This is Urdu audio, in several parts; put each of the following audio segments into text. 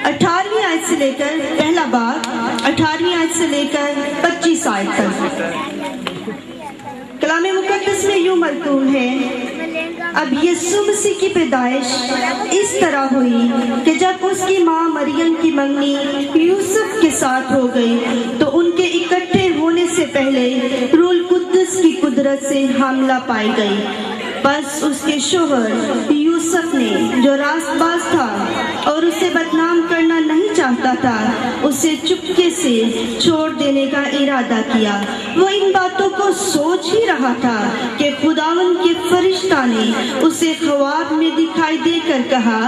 18ویں آیت سے لے کر پہلا باب 18ویں آیت سے لے کر 25 آیت تک کلام مقدس میں یوں ملطوم ہے، اب یسوع مسیح کی پیدائش اس طرح ہوئی کہ جب اس کی ماں مریم کی منگنی یوسف کے ساتھ ہو گئی تو ان کے اکٹھے ہونے سے پہلے روح القدس کی قدرت سے حاملہ پائی گئی۔ بس اس کے شوہر یوسف نے جو راست باز تھا اور اسے بدنام کرنا نہیں چاہتا تھا، اسے چپکے سے چھوڑ دینے کا ارادہ کیا۔ وہ ان باتوں کو سوچ ہی رہا تھا کہ خداوند کے فرشتہ نے اسے خواب میں دکھائی دے کر کہا،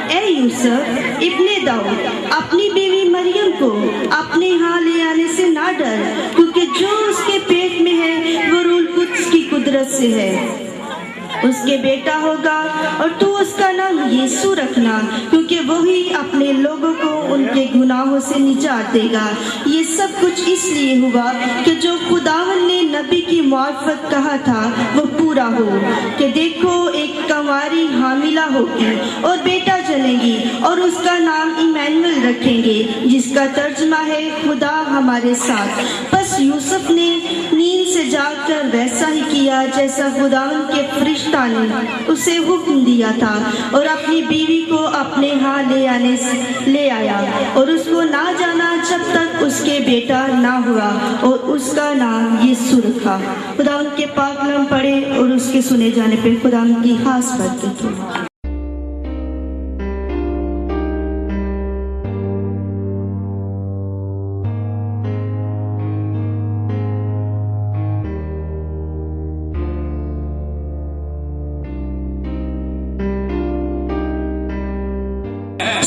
اے یوسف ابن داؤد، اپنی بیوی مریم کو اپنے ہاں لے آنے سے نہ ڈر، کیونکہ جو اس کے پیٹ میں ہے وہ روح القدس کی قدرت سے ہے۔ اس کے بیٹا ہوگا اور تو اس کا نام یسوع رکھنا، کیونکہ وہی اپنے لوگوں کو ان کے گناہوں سے نجات دے گا۔ یہ سب کچھ اس لیے ہوا کہ جو خداوند نے نبی کی معرفت کہا تھا وہ پورا ہو، کہ دیکھو ایک کنواری حاملہ ہوگی اور بیٹا جنے گی اور اس کا نام ایمانویل رکھیں گے، جس کا ترجمہ ہے خدا ہمارے ساتھ۔ بس یوسف نے نیند سے جاگ کر ویسا ہی کیا جیسا خداوند کے فرشتہ نے اسے حکم دیا تھا، اور اپنی بیوی کو اپنے ہاں لے آیا، اور اس کو نہ جانا جب تک اس کے بیٹا نہ ہوا، اور اس کا نام یسوع رکھا۔ خداوند کے پاک کلام پڑھے اور اس کے سنے جانے پہ خداوند کی خاص برکت ہو۔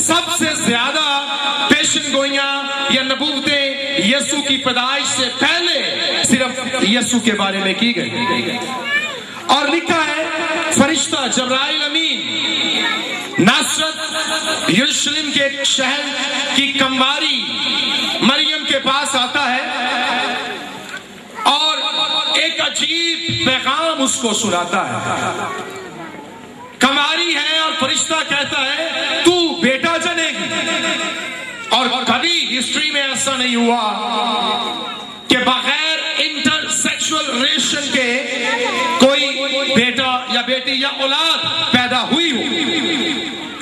سب سے زیادہ پیشن گوئیاں یا نبوتیں یسوع کی پیدائش سے پہلے صرف یسوع کے بارے میں کی گئی، اور لکھا ہے فرشتہ جبرائیل امین ناصرت یروشلم کے ایک شہر کی کنواری مریم کے پاس آتا ہے اور ایک عجیب پیغام اس کو سناتا ہے۔ کنواری ہے اور فرشتہ کہتا ہے تو بیٹا جنے گی، اور کبھی ہسٹری میں ایسا نہیں ہوا کہ بغیر انٹر سیکشول ریلیشن کے کوئی بیٹا یا بیٹی یا اولاد پیدا ہوئی ہو۔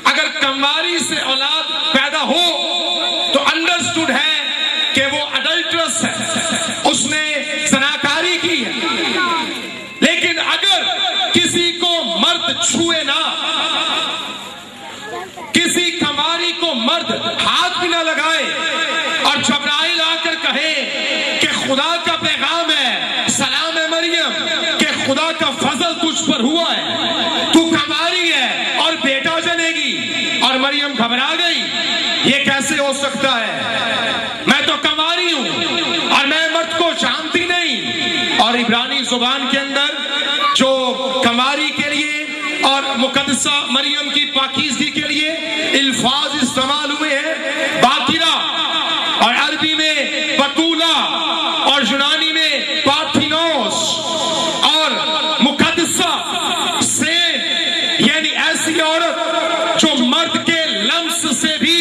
اگر کنواری سے اولاد پیدا ہو تو انڈرسٹوڈ ہے کہ وہ اڈلٹرس ہے، اس نے زناکاری کی ہے۔ لیکن اگر کسی کو مرد چھوئے نہ، کسی کنواری کو مرد ہاتھ بھی نہ لگائے، اور جبرائیل آ کر کہے کہ خدا کا پیغام ہے، سلام ہے مریم، کہ خدا کا فضل تجھ پر ہوا ہے، تو کنواری ہے اور بیٹا جنے گی، اور مریم گھبرا گئی، یہ کیسے ہو سکتا ہے، میں تو کنواری ہوں اور میں مرد کو جانتی نہیں۔ اور عبرانی زبان کے اندر جو کنواری کے لیے اور مقدسہ مریم کی پاکیزگی کے لیے الفاظ استعمال ہوئے ہیں، باکرہ، اور عربی میں بتولہ، اور یونانی میں پارتھینوس، اور مقدسہ سین، یعنی ایسی عورت جو مرد کے لمس سے بھی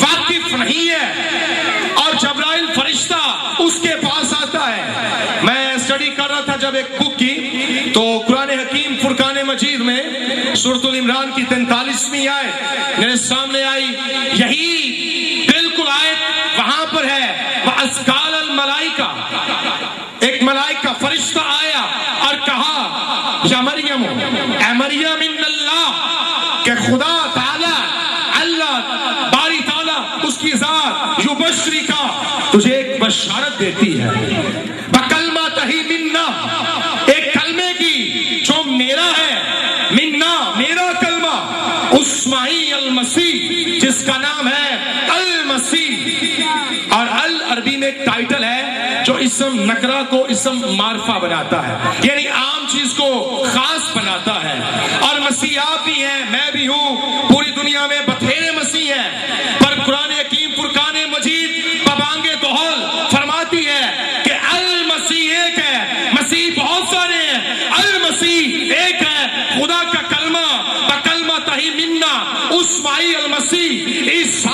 واقف نہیں ہے، اور جبرائیل فرشتہ اس کے پاس آتا ہے۔ میں اسٹڈی کر رہا تھا جب ایک بک کی، تو قرآن حکیم فرقان مجید میں سورۃ العمران کی 43ویں آیت میرے سامنے آئی، یہی بالکل آیت وہاں پر ہے، وَأَزْكَالَ الْمَلَائِكَةُ، ایک ملائکہ فرشتہ آیا اور کہا، یا مریم، اے مریم، ان اللہ، کہ خدا تعالی، اللہ باری تعالی، اس کی ذات، یبشری کا، تجھے ایک بشارت دیتی ہے، بکلمہ ہی منا، ایک کلمے کی جو میرا ہے، منا میرا کلمہ، اسماعی المسیح، جس کا نام ہے المسیح، اور عربی میں ایک ٹائٹل ہے جو اسم نکرہ کو اسم معرفہ بناتا ہے، یعنی عام چیز کو خاص بناتا ہے۔ اور مسیح آپ بھی ہیں، میں بھی ہوں، پوری دنیا میں بتھیرے مسیح ہیں، پر قرآن حکیم فرقان مجید ببانگ دہل فرماتی ہے کہ المسیح ایک ہے، مسیح بہت سارے ہیں، المسیح ایک ہے، خدا کا کلمہ، بکلمہ تہی منا، اسماعی المسیح، عیسیٰ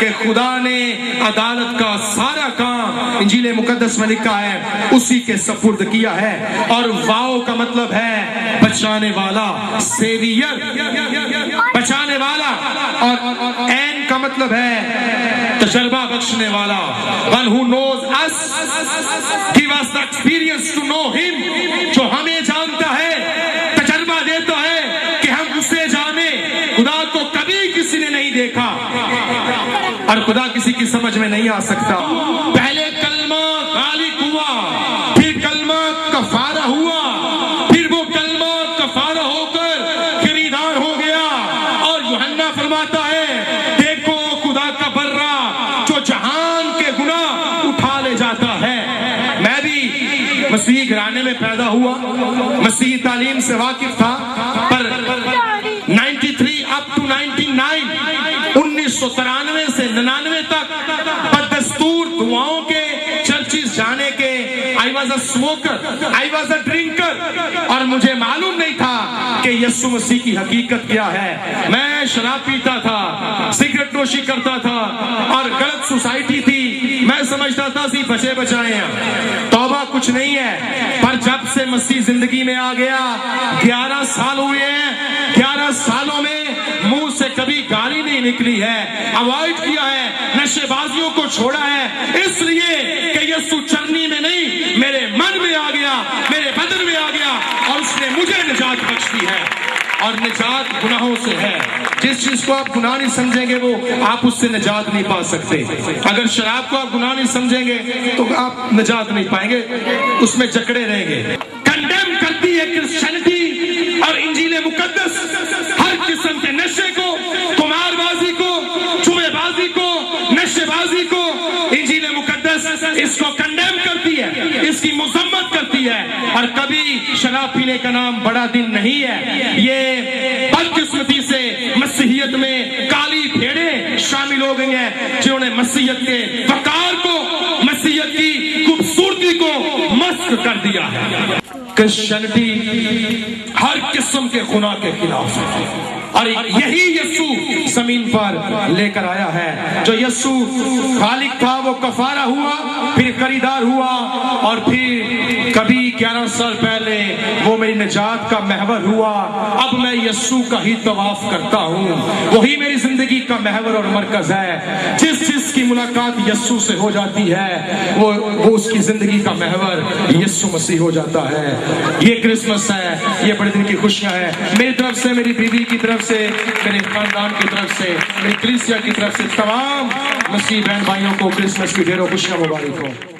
کہ خدا نے عدالت کا سارا کام انجیل مقدس میں لکھا ہے اسی کے سپرد کیا ہے. اور واؤ کا مطلب ہے بچانے والا, سیویئر, بچانے والا. اور این کا مطلب ہے تجربہ بخشنے والا. One who knows us, give us the experience to know him. جو ہمیں جانتا ہے, تجربہ دیتا ہے کہ ہم اسے جانے. خدا کو کبھی کسی نے نہیں دیکھا اور خدا کسی کی سمجھ میں نہیں آ سکتا. پہلے کلمہ خالق ہوا, پھر کلمہ کفارہ ہوا, پھر وہ کلمہ کفارہ ہو کر خریدار ہو گیا. اور یوحنا فرماتا ہے دیکھو خدا کا برہ جو جہان کے گناہ اٹھا لے جاتا ہے. میں بھی مسیحی گھرانے میں پیدا ہوا, مسیحی تعلیم سے واقف تھا, پر 93 up to 99 1993 سے 99 تک بدستور دعاؤں کے چرچز جانے کے I was a smoker, I was a drinker. اور مجھے معلوم نہیں تھا کہ یسوع مسیح کی حقیقت کیا ہے. میں شراب پیتا تھا, سگریٹ نوشی کرتا تھا اور غلط سوسائٹی تھی. میں سمجھتا تھا سی بچے بچائے ہیں, توبہ کچھ نہیں ہے. پر جب سے مسیح زندگی میں آ گیا 11 سال ہوئے ہیں, 11 سالوں میں منہ سے کبھی گالی نہیں نکلی ہے, اوائڈ کیا ہے, نشے بازیوں کو چھوڑا ہے, اس لیے کہ یسوع چرنی میں نہیں میرے من میں آ گیا, میرے بدن میں آ گیا اور اس نے مجھے نجات بخش دی ہے. اور نجات گناہوں سے ہے. جس چیز کو آپ گناہ نہیں سمجھیں گے وہ آپ اس سے نجات نہیں پا سکتے. اگر شراب کو آپ گناہ نہیں سمجھیں گے تو آپ نجات نہیں پائیں گے, اس میں جکڑے رہیں گے. کنڈیم کرتی ہے کرسچینٹی اور انجیل مقدس ہر قسم کے نشے کو, قمار بازی کو, جوئے بازی کو, نشے بازی کو. انجیل مقدس اس کو کنڈیم کرتی ہے, اس کی مذمت کرتی ہے. اور کبھی شراب پینے کا نام بڑا دن نہیں ہے. یہ بدقسمتی سے مسیحیت میں کالی بھیڑیں شامل ہو گئی ہیں جنہوں نے مسیحیت کے وقار کو, مسیحیت کی خوبصورتی کو مسخ کر دیا ہے. کرسچینٹی ہر قسم کے گناہ کے خلاف ہے اور یہی یسوع زمین پر لے کر آیا ہے. جو یسوع خالق تھا وہ کفارہ ہوا, پھر خریدار ہوا, اور پھر کبھی 11 سال پہلے وہ میری نجات کا محور ہوا. اب میں یسوع کا ہی طواف کرتا ہوں, وہی میری زندگی کا محور اور مرکز ہے. جس کی ملاقات یسوع سے ہو جاتی ہے وہ اس کی زندگی کا محور یسوع مسیح ہو جاتا ہے. یہ کرسمس ہے, یہ بڑے دن کی خوشیاں ہیں. میری طرف سے, میری بیوی کی طرف سے, میرے خاندان کی طرف سے, میری کلیسیا کی طرف سے تمام مسیح بہن بھائیوں کو کرسمس کی ڈھیروں خوشیاں مبارک ہوں.